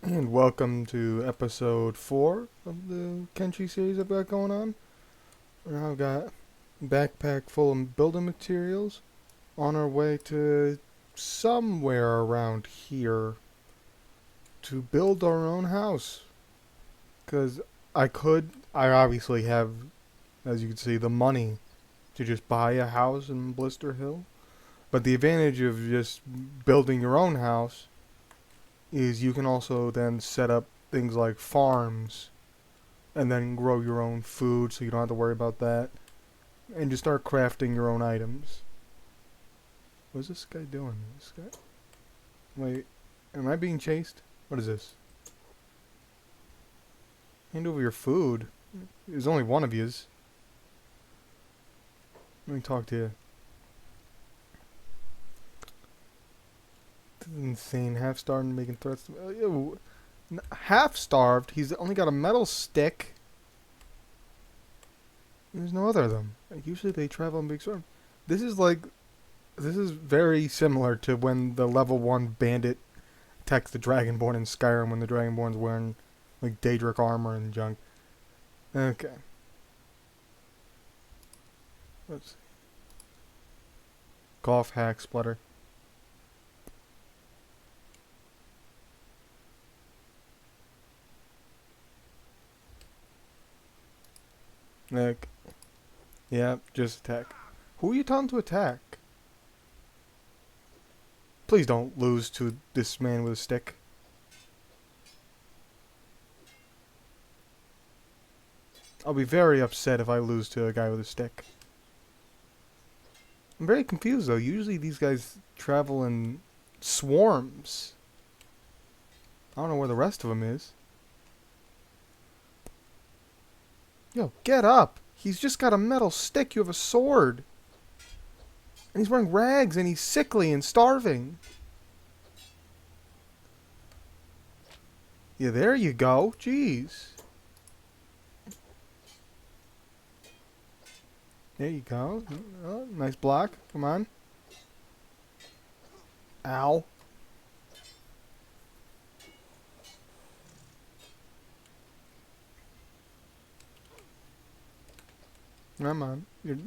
And welcome to episode 4 of the Kenshi series I've got going on. Now I've got a backpack full of building materials on our way to somewhere around here to build our own house. Because I obviously have, as you can see, the money to just buy a house in Blister Hill. But the advantage of just building your own house is you can also then set up things like farms and then grow your own food so you don't have to worry about that. And just start crafting your own items. What's this guy doing? This guy? Wait, am I being chased? What is this? Hand over your food. There's only one of yous. Let me talk to you. This is insane. Half starved and making threats to me. Ew. Half starved? He's only got a metal stick. There's no other of them. Usually they travel in big storms. This is like, this is very similar to when the level 1 bandit attacks the Dragonborn in Skyrim when the Dragonborn's wearing like Daedric armor and junk. Okay. Let's see. Golf hack splutter. Like, yeah, just attack. Who are you telling to attack? Please don't lose to this man with a stick. I'll be very upset if I lose to a guy with a stick. I'm very confused though. Usually these guys travel in swarms. I don't know where the rest of them is. Yo, get up! He's just got a metal stick. You have a sword. And he's wearing rags and he's sickly and starving. Yeah, there you go. Jeez. There you go. Oh, nice block. Come on. Ow. Come on. You're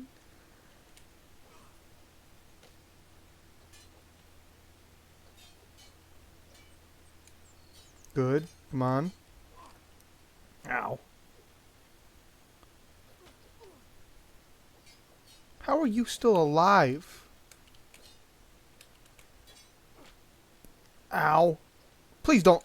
good. Come on. Ow. How are you still alive? Ow. Please don't.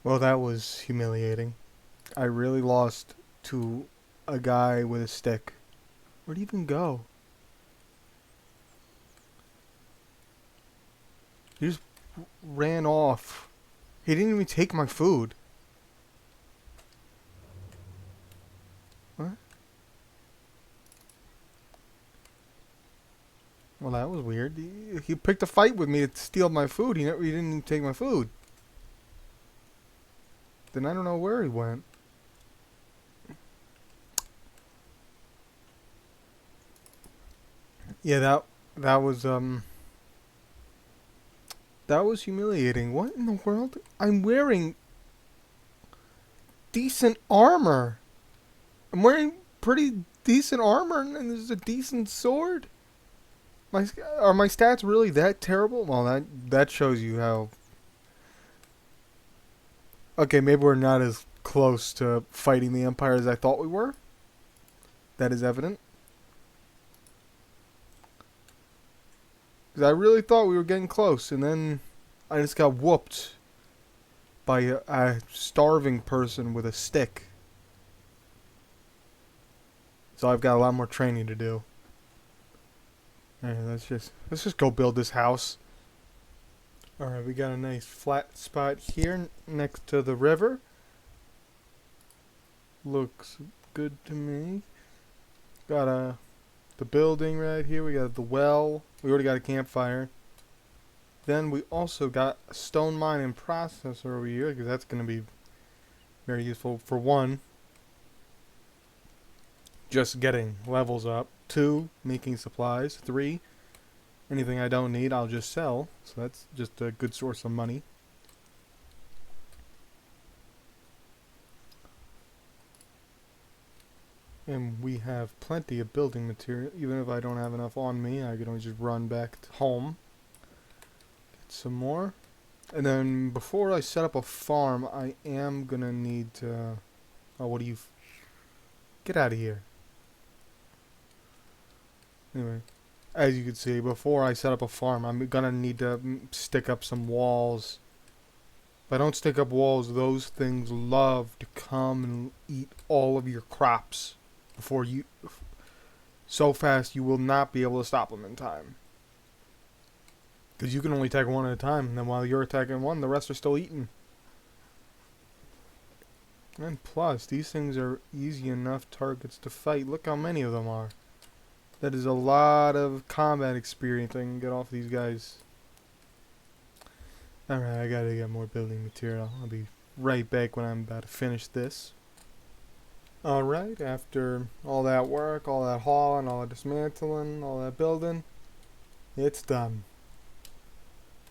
Well, that was humiliating. I really lost to a guy with a stick. Where'd he even go? He just ran off. He didn't even take my food. What? Well, that was weird. He picked a fight with me to steal my food. He didn't even take my food. Then I don't know where he went. Yeah, that was humiliating. What in the world? I'm wearing decent armor. I'm wearing pretty decent armor, and there's a decent sword. Are my stats really that terrible? Well, that shows you how. Okay, maybe we're not as close to fighting the Empire as I thought we were. That is evident. Because I really thought we were getting close, and then I just got whooped by a starving person with a stick. So I've got a lot more training to do. Alright, let's just go build this house. Alright, we got a nice flat spot here next to the river. Looks good to me. Got the building right here. We got the well. We already got a campfire. Then we also got a stone mine and processor over here, because that's going to be very useful. For one, just getting levels up. Two, making supplies. Three, anything I don't need, I'll just sell. So that's just a good source of money. And we have plenty of building material. Even if I don't have enough on me, I can always just run back to home. Get some more. And then before I set up a farm, I am going to need to... Oh, what do you... Get out of here. Anyway, as you can see, before I set up a farm, I'm going to need to stick up some walls. If I don't stick up walls, those things love to come and eat all of your crops before you... So fast you will not be able to stop them in time. Because you can only attack one at a time, and then while you're attacking one, the rest are still eating. And plus, these things are easy enough targets to fight. Look how many of them are. That is a lot of combat experience I can get off these guys. Alright, I gotta get more building material. I'll be right back when I'm about to finish this. Alright, after all that work, all that hauling, all that dismantling, all that building, it's done.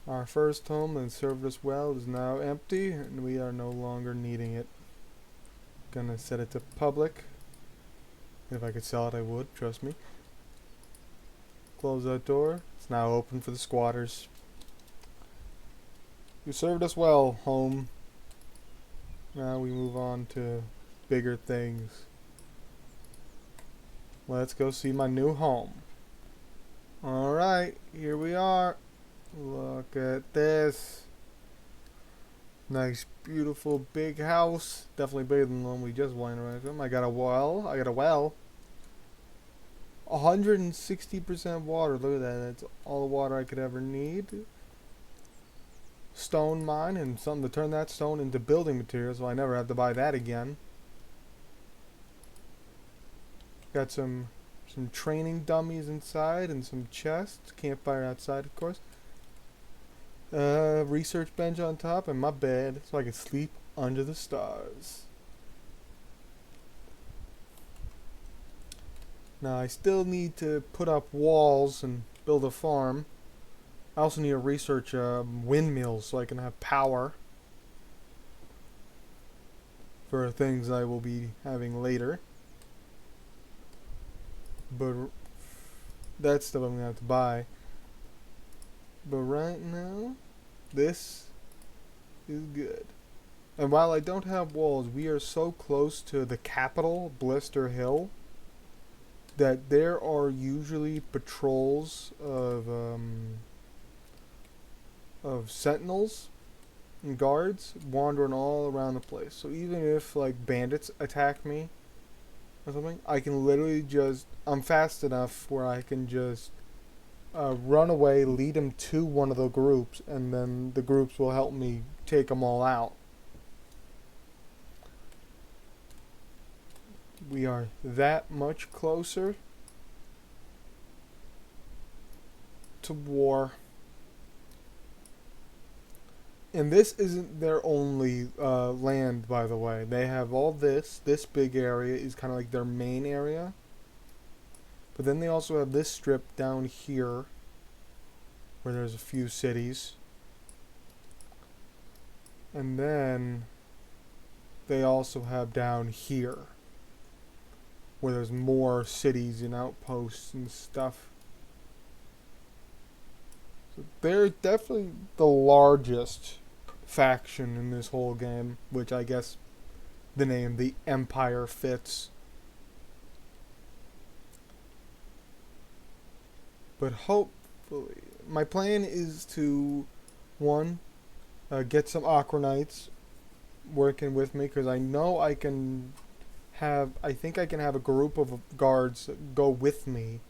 Our first home that served us well is now empty, and we are no longer needing it. Gonna set it to public. If I could sell it, I would, trust me. Close that door. It's now open for the squatters. You served us well, home. Now we move on to bigger things. Let's go see my new home. Alright, here we are. Look at this. Nice, beautiful, big house. Definitely bigger than the one we just went around from. I got a well. 160% water. Look at that. That's all the water I could ever need. Stone mine and something to turn that stone into building material, so I never have to buy that again. Got some training dummies inside and some chests. Campfire outside, of course. Research bench on top and my bed so I can sleep under the stars. Now I still need to put up walls and build a farm. I also need to research windmills so I can have power for things I will be having later. But that's stuff I'm going to have to buy. But right now, this is good. And while I don't have walls, we are so close to the capital, Blister Hill, that there are usually patrols of sentinels and guards wandering all around the place. So even if like bandits attack me or something, I can literally just... I'm fast enough where I can just run away, lead them to one of the groups, and then the groups will help me take them all out. We are that much closer to war. And this isn't their only land, by the way. They have all this. This big area is kind of like their main area. But then they also have this strip down here, where there's a few cities. And then they also have down here, where there's more cities and outposts and stuff. So they're definitely the largest faction in this whole game, which I guess the name, the Empire, fits. But hopefully, my plan is to, one, get some Aquanites working with me, because I know I can have, I think I can have a group of guards go with me.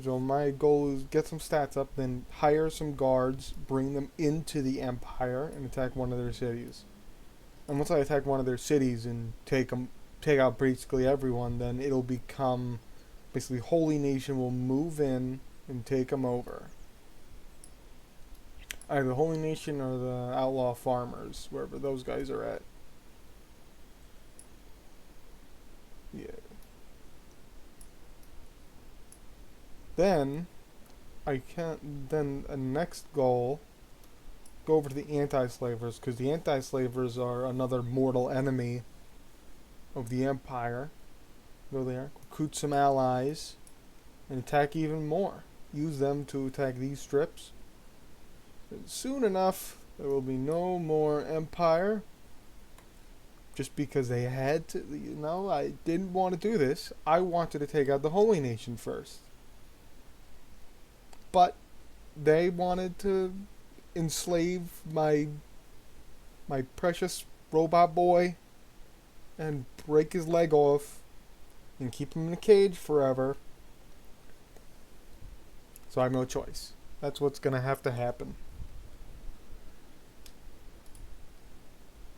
So my goal is get some stats up, then hire some guards, bring them into the Empire, and attack one of their cities. And once I attack one of their cities and take out basically everyone, then it'll become... Basically, Holy Nation will move in and take them over. Either the Holy Nation or the Outlaw Farmers, wherever those guys are at. Yeah. Then I can't. Then a next goal, go over to the anti-slavers, because the anti-slavers are another mortal enemy of the Empire. Go there, recruit some allies, and attack even more. Use them to attack these strips. And soon enough, there will be no more Empire. Just because they had to, I didn't want to do this. I wanted to take out the Holy Nation first. But they wanted to enslave my precious robot boy and break his leg off and keep him in a cage forever. So I have no choice. That's what's gonna have to happen.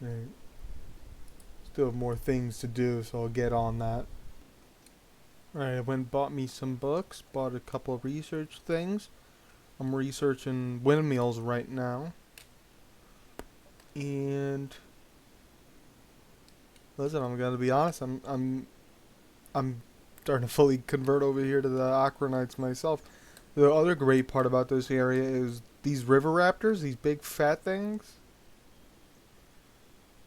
Right. Still have more things to do, so I'll get on that. Alright, I went and bought me some books, bought a couple of research things. I'm researching windmills right now. And listen, I'm gonna be honest, I'm starting to fully convert over here to the Aquanites myself. The other great part about this area is these river raptors, these big fat things.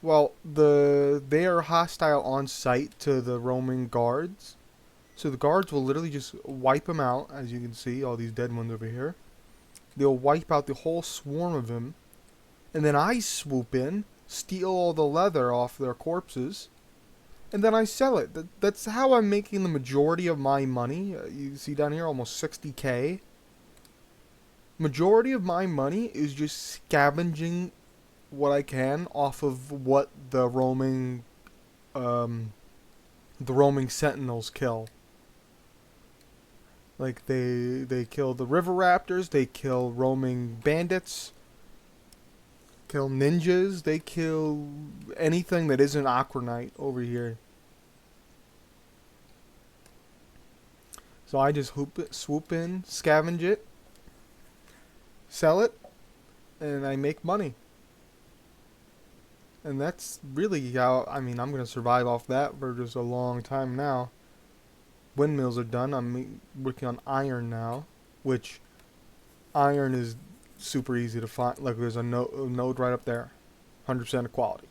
Well, they are hostile on sight to the roaming guards. So the guards will literally just wipe them out, as you can see, all these dead ones over here. They'll wipe out the whole swarm of them. And then I swoop in, steal all the leather off their corpses, and then I sell it. That's how I'm making the majority of my money. You see down here, almost 60k. Majority of my money is just scavenging what I can off of what the roaming sentinels kill. Like they kill the river raptors, they kill roaming bandits, kill ninjas, they kill anything that isn't Aquanite over here. So I just swoop in, scavenge it, sell it, and I make money. And that's really how, I'm going to survive off that for just a long time now. Windmills are done. I'm working on iron now, which iron is super easy to find. Like there's a node right up there, 100% of quality.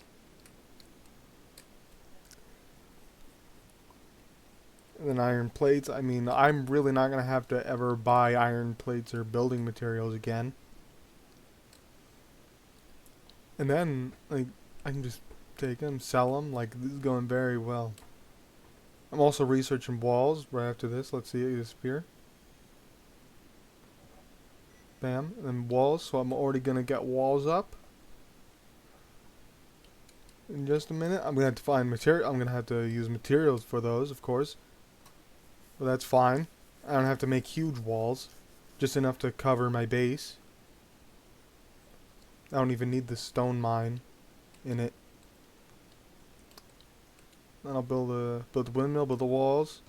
And then iron plates. I'm really not going to have to ever buy iron plates or building materials again. And then, like, I can just take them, sell them. Like, this is going very well. I'm also researching walls right after this. Let's see it disappear. Bam. And then walls. So I'm already going to get walls up. In just a minute. I'm going to have to find material. I'm going to have to use materials for those, of course. But that's fine. I don't have to make huge walls. Just enough to cover my base. I don't even need the stone mine in it. Then I'll build the windmill, build the walls.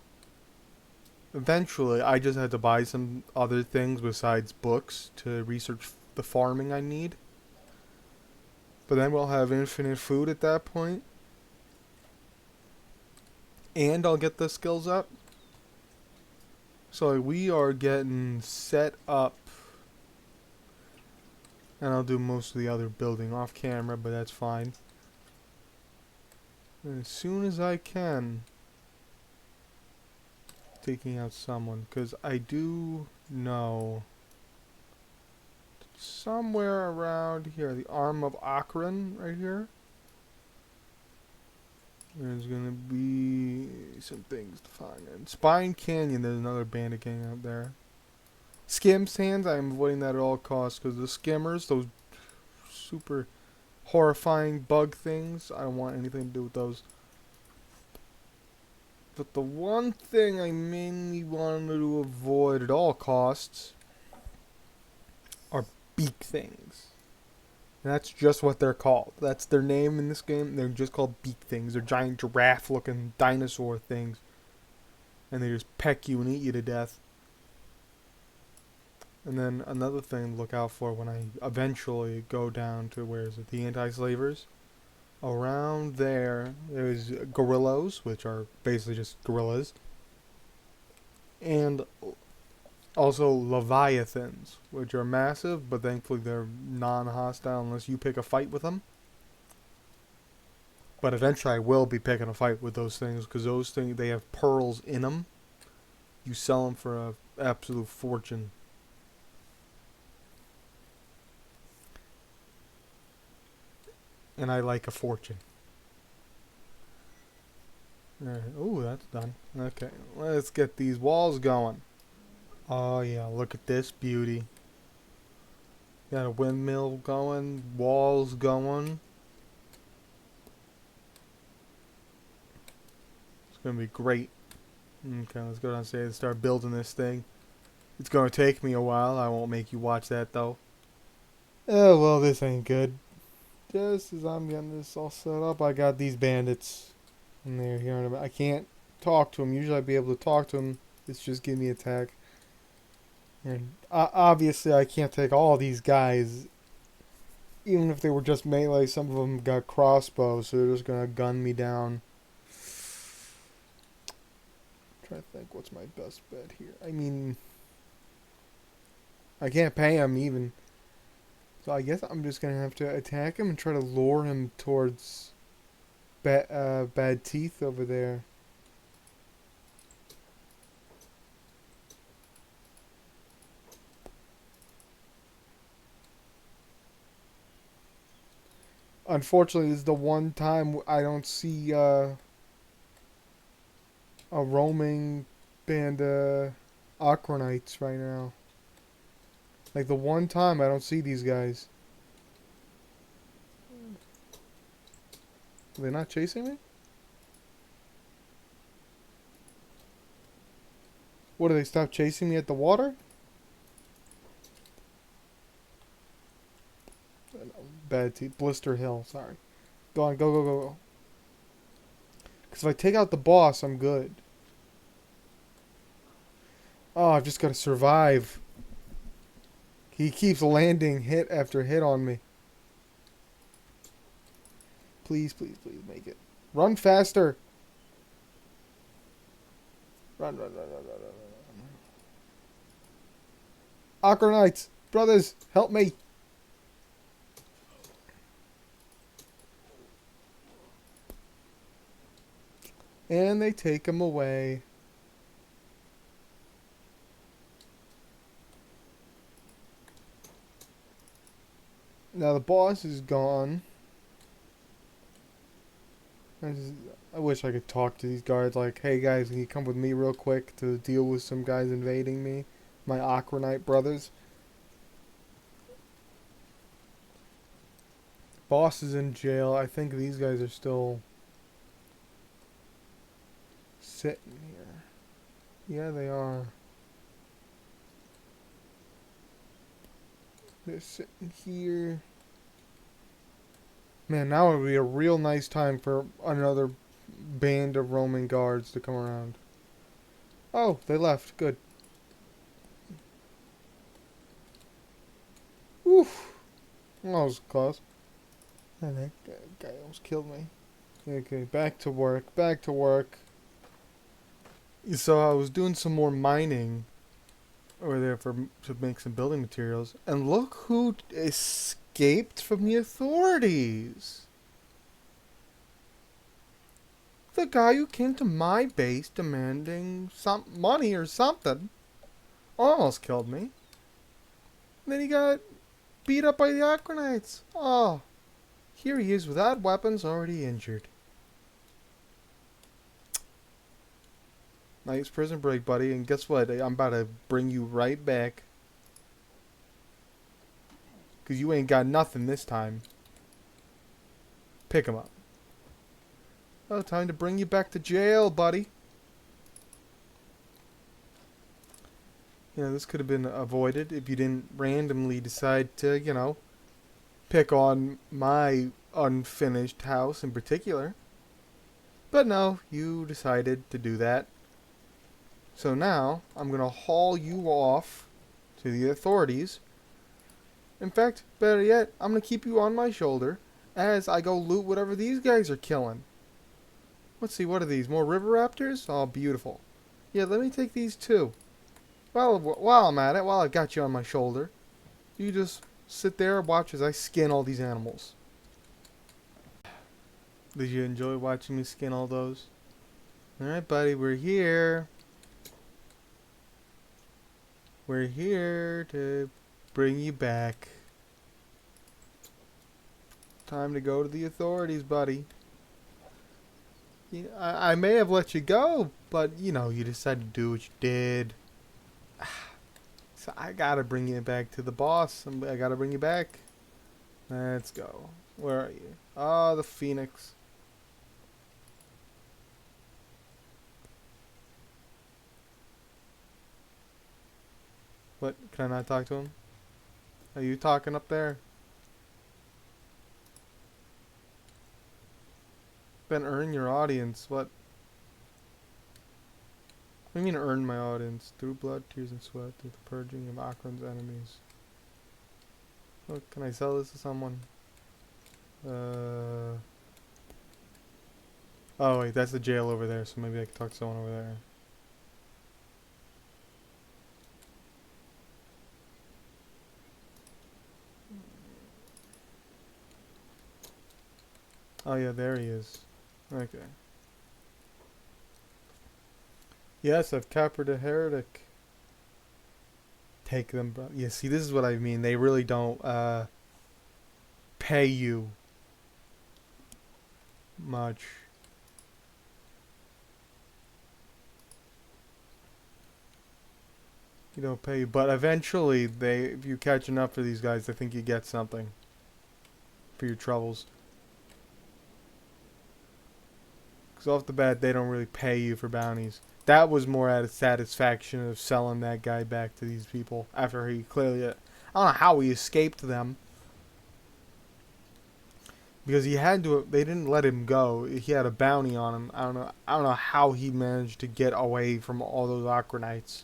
Eventually, I just had to buy some other things besides books to research the farming I need. But then we'll have infinite food at that point. And I'll get the skills up. So we are getting set up. And I'll do most of the other building off camera, but that's fine. And as soon as I can, taking out someone, because I do know somewhere around here, the arm of Akron right here, there's gonna be some things to find. And Spine Canyon, there's another bandit gang out there. Skim sands, I'm avoiding that at all costs because the skimmers, those super horrifying bug things, I don't want anything to do with those. But the one thing I mainly wanted to avoid at all costs are beak things. And that's just what they're called. That's their name in this game. They're just called beak things. They're giant giraffe-looking dinosaur things. And they just peck you and eat you to death. And then another thing to look out for when I eventually go down to, where is it, the anti-slavers. Around there's gorillas, which are basically just gorillas, and also leviathans, which are massive, but thankfully they're non-hostile unless you pick a fight with them. But eventually I will be picking a fight with those things, because those things, they have pearls in them. You sell them for an absolute fortune. And I like a fortune. Alright. Ooh, that's done. Okay, let's get these walls going. Oh yeah, look at this beauty. Got a windmill going, walls going. It's gonna be great. Okay, let's go downstairs and start building this thing. It's gonna take me a while. I won't make you watch that though. Oh well, this ain't good. Just as I'm getting this all set up, I got these bandits, and they're hearing about. I can't talk to them. Usually I'd be able to talk to them. It's just give me attack. And obviously I can't take all these guys. Even if they were just melee, some of them got crossbows, so they're just gonna gun me down. Trying to think what's my best bet here. I mean, I can't pay him even. So I guess I'm just gonna have to attack him and try to lure him towards bad teeth over there. Unfortunately, this is the one time I don't see a roaming band of Aquanites right now. Like the one time I don't see these guys. Are they not chasing me? What, do they stop chasing me at the water? Bad teeth. Blister Hill, sorry. Go on, go, go, go, go. Because if I take out the boss, I'm good. Oh, I've just got to survive. He keeps landing hit after hit on me. Please, please, please make it. Run faster. Run, run, run, run, run, run, run. Aquanites, brothers, help me. And they take him away. Now the boss is gone. I wish I could talk to these guards like, hey guys, can you come with me real quick to deal with some guys invading me? My Aquanite brothers. Boss is in jail. I think these guys are still sitting here. Yeah, they are. They're sitting here. Man, now would be a real nice time for another band of Roman guards to come around. Oh, they left. Good. Oof. That was close. And that guy almost killed me. Okay, back to work. Back to work. So I was doing some more mining over there to make some building materials, and look who escaped from the authorities. The guy who came to my base demanding some money or something almost killed me. And then he got beat up by the Aquanites. Oh, here he is without weapons, already injured. Nice prison break, buddy. And guess what? I'm about to bring you right back. Because you ain't got nothing this time. Pick him up. Oh, time to bring you back to jail, buddy. You know, this could have been avoided if you didn't randomly decide to, you know, pick on my unfinished house in particular. But no, you decided to do that. So now, I'm going to haul you off to the authorities. In fact, better yet, I'm gonna keep you on my shoulder as I go loot whatever these guys are killing. Let's see, what are these? More river raptors? Oh, beautiful. Yeah, let me take these too. Well, while I'm at it, while I've got you on my shoulder, you just sit there and watch as I skin all these animals. Did you enjoy watching me skin all those? Alright, buddy, we're here. We're here to bring you back. Time to go to the authorities, buddy. I may have let you go, but, you decided to do what you did. So I gotta bring you back to the boss. I gotta bring you back. Let's go. Where are you? Oh, the Phoenix. What? Can I not talk to him? Are you talking up there? Then earn your audience. What? What do you mean earn my audience? Through blood, tears, and sweat, through the purging of Akron's enemies. Look, can I sell this to someone? Oh wait, that's the jail over there, so maybe I can talk to someone over there. Oh yeah, there he is. Okay. Yes, I've captured a heretic. Take them, bro. Yeah, see, this is what I mean. They really don't pay you much. You don't pay you, but eventually if you catch enough for these guys, I think you get something for your troubles. Because off the bat, they don't really pay you for bounties. That was more out of satisfaction of selling that guy back to these people after he clearly, I don't know how he escaped them. Because he had to, they didn't let him go. He had a bounty on him. I don't know how he managed to get away from all those Akronites.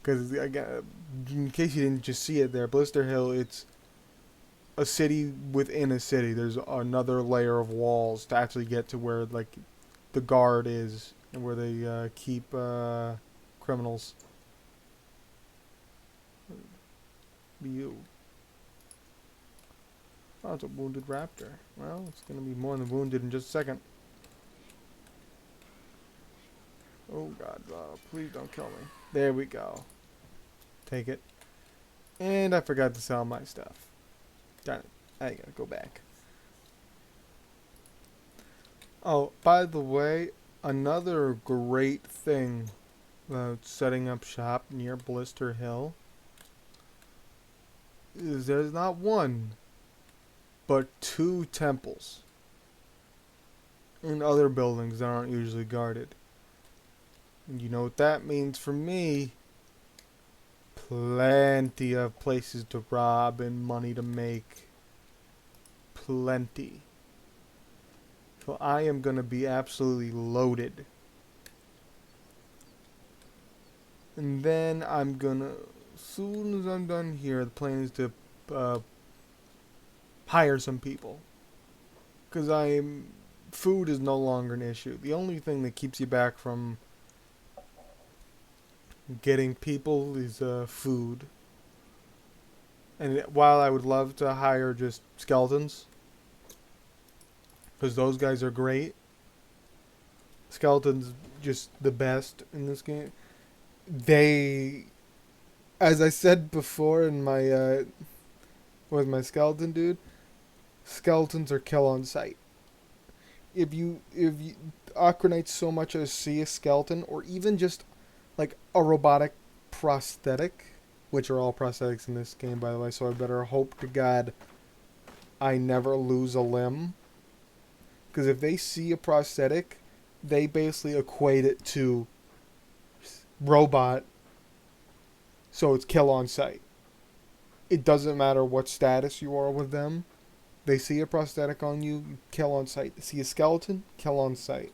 Because, in case you didn't just see it there, Blister Hill, it's a city within a city. There's another layer of walls to actually get to where, like, the guard is and where they keep criminals. You. Oh, it's a wounded raptor. Well, it's going to be more than wounded in just a second. Oh, God. Please don't kill me. There we go. Take it. And I forgot to sell my stuff. Darn it. I gotta go back. Oh, by the way, another great thing about setting up shop near Blister Hill is there's not one, but 2 temples and other buildings that aren't usually guarded. And you know what that means for me? Plenty of places to rob and money to make. Plenty. So I am going to be absolutely loaded. And then I'm going to, as soon as I'm done here, the plan is to hire some people. Because food is no longer an issue. The only thing that keeps you back from getting people is food. And while I would love to hire just skeletons, because those guys are great, skeletons just the best in this game. They, as I said before in my with my skeleton dude, skeletons are kill on sight. If you Akronites so much as see a skeleton, or even just like a robotic prosthetic, which are all prosthetics in this game, by the way, so I better hope to God I never lose a limb. Because if they see a prosthetic, they basically equate it to robot, so it's kill on sight. It doesn't matter what status you are with them. They see a prosthetic on you, you kill on sight. They see a skeleton, kill on sight.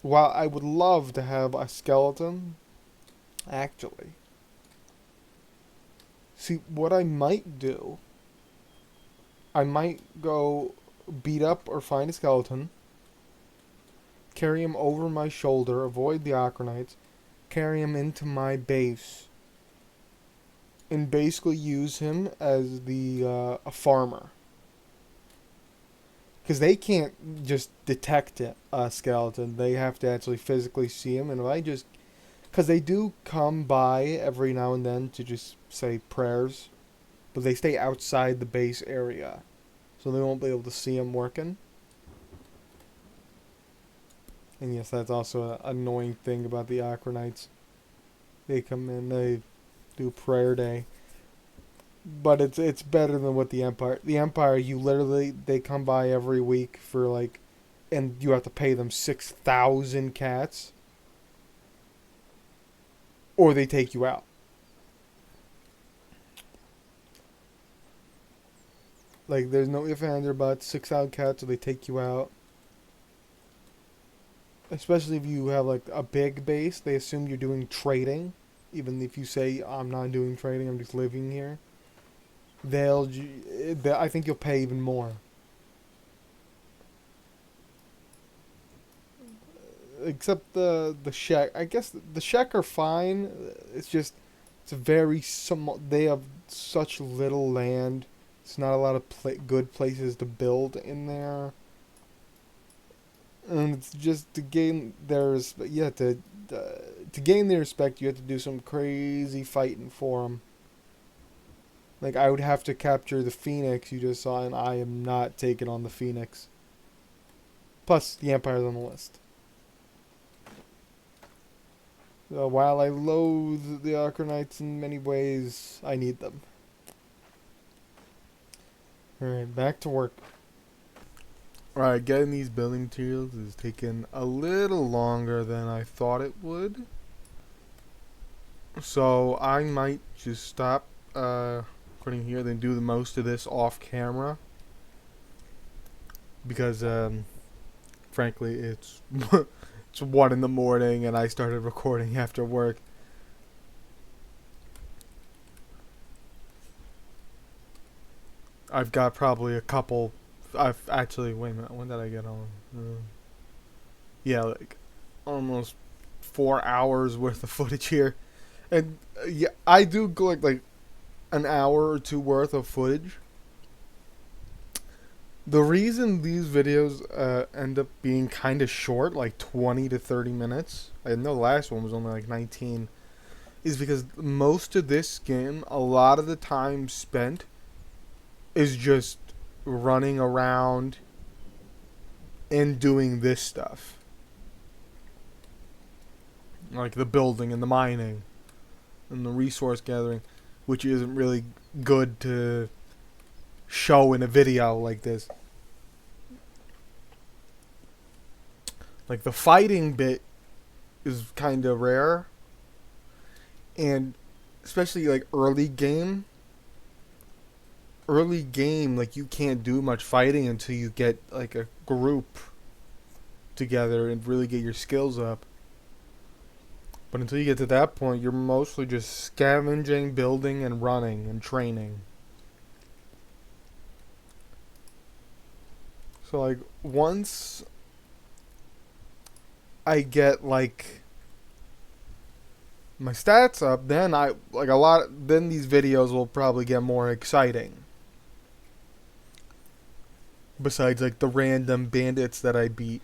While I would love to have a skeleton Actually, see what I might do. I might go beat up or find a skeleton, carry him over my shoulder, avoid the Akronites, carry him into my base, and basically use him as a farmer. Because they can't just detect a skeleton; they have to actually physically see him. And if I just, because they do come by every now and then to just say prayers, but they stay outside the base area, so they won't be able to see him working. And yes, that's also an annoying thing about the Akronites. They come in, they do prayer day. But it's better than what the Empire. The Empire, you literally they come by every week for like, and you have to pay them 6,000 cats, or they take you out. Like there's no if and or buts. 6,000 cats, or they take you out. Especially if you have like a big base, they assume you're doing trading. Even if you say I'm not doing trading, I'm just living here. I think you'll pay even more. Except the Shek. I guess the Shek are fine. It's just it's a very small. They have such little land. It's not a lot of good places to build in there, and it's just to gain their to gain their respect. You have to do some crazy fighting for them. Like I would have to capture the Phoenix you just saw, and I am not taking on the Phoenix. Plus, the Empire's on the list. While I loathe the Akronites in many ways, I need them. Alright, back to work. Alright, getting these building materials is taking a little longer than I thought it would. So I might just stop putting here, then do the most of this off camera. Because, frankly, it's it's 1 in the morning and I started recording after work. I've got probably a couple. I've actually wait a minute. When did I get on? Yeah, like almost 4 hours worth of footage here, and yeah, I do collect like an hour or two worth of footage. The reason these videos end up being kind of short, like 20 to 30 minutes, I know the last one was only like 19, is because most of this game, a lot of the time spent is just running around and doing this stuff. Like the building and the mining and the resource gathering, which isn't really good to show in a video like this. Like the fighting bit is kind of rare, and especially like early game, like you can't do much fighting until you get like a group together and really get your skills up. But until you get to that point, you're mostly just scavenging, building, and running and training. So like once I get like my stats up, then then these videos will probably get more exciting. Besides like the random bandits that I beat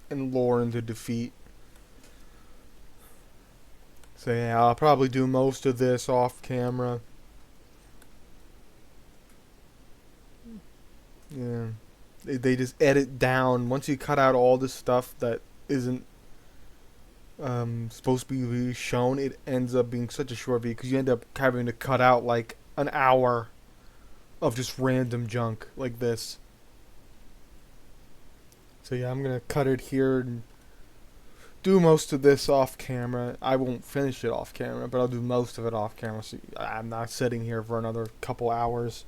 and lure into defeat. So yeah, I'll probably do most of this off camera. Yeah. They just edit down. Once you cut out all the stuff that isn't supposed to be shown, it ends up being such a short video because you end up having to cut out like an hour of just random junk like this. So yeah, I'm gonna cut it here and do most of this off camera. I won't finish it off camera, but I'll do most of it off camera, so I'm not sitting here for another couple hours.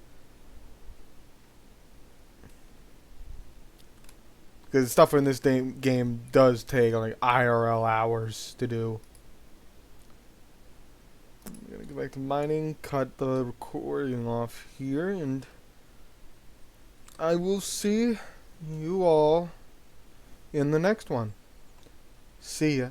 Because stuff in this game does take like IRL hours to do. go back to mining, cut the recording off here, and I will see you all in the next one. See ya.